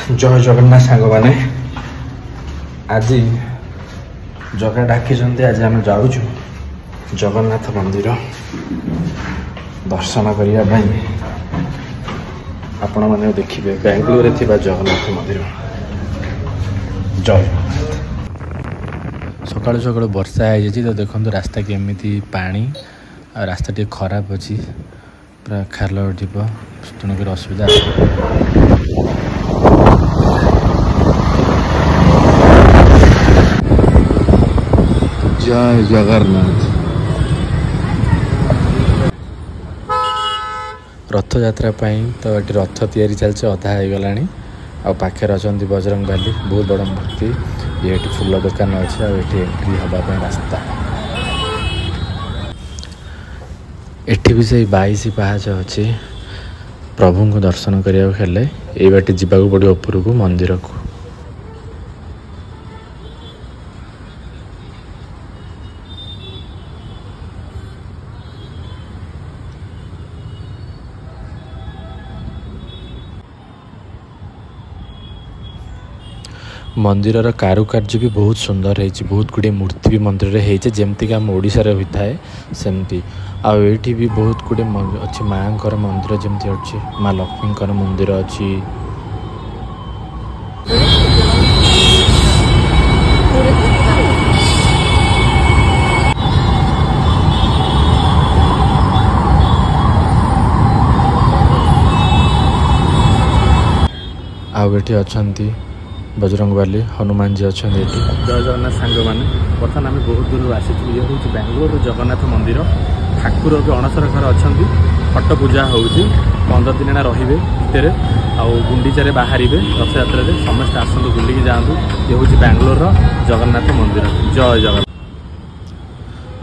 जय जगन्नाथ सांग मैंने आज जगह डाकी आज आम जाऊँ जगन्नाथ मंदिर दर्शन करने आपण मैंने देखिए बेंगलुरु थी जगन्नाथ मंदिर। जय सकाळु सकाळु वर्षा है तो देखो रास्ता केमी पानी रास्ता टे खराब अच्छी पूरा खाल टीप तेणुक असुविधा। जय जगन्नाथ। रथ यात्रा तो ये रथ तैयारी चलছে अधा हो गला आ पाखे अच्छा बजरंग बाली बहुत बड़ मूर्ति ये फूल दुकान अच्छे एंट्री हाँपाई रास्ता एठी भी से 22 पाहाच अच्छी प्रभु को दर्शन करने हेले ये बाटे जावाक पड़ो ऊपर को मंदिर को। मंदिर कारुकार्य भी बहुत सुंदर है, बहुत गुड़े मूर्ति भी मंदिर है जमती आम ओडिशा रे होता है सेमती आठी भी बहुत गुड़े अच्छी माँ मंदिर जमती अच्छी माँ लक्ष्मी मंदिर अच्छी। आठी अच्छा बजरंग बाली हनुमान जी अच्छा। जय जगन्नाथ सांग मैंने बर्तमान आम बहुत दूर आसी ये हूँ बेंगलुरु जगन्नाथ मंदिर ठाकुर भी अणसर घर अच्छा फट पूजा हो 15 दिन रे भितर गुंडीचारे बाहर रथ यात्रा समस्त आसतु बुलिकी जातु। ये हूँ बेंगलोर जगन्नाथ मंदिर। जय जगन्नाथ।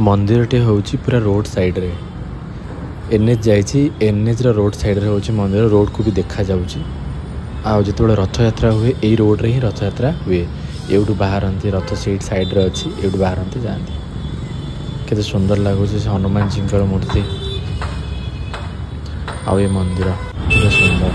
मंदिर टे हूँ पूरा रोड साइड रे एनएच जाइए एनएच रोड साइड रे हूँ मंदिर रोड को भी देखा जाऊँगी जो रथ यात्रा हुए यही रोड रे ही रथ यात्रा हुए एवटू बाहरती रथ सीट साइड रे अच्छी एवटू बाहरती जाती केते सुंदर लगुच हनुमान जी मूर्ति आ ये मंदिर केते सुंदर।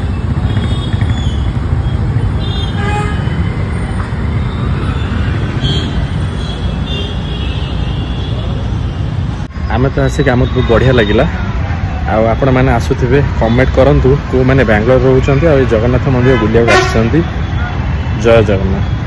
आम तो आसिक आम बहुत बढ़िया लगिला आपण मैंने आसुवे कमेंट करूँ को मैंने बेंगलोर रोच जगन्नाथ मंदिर बुलिया। जय जगन्नाथ।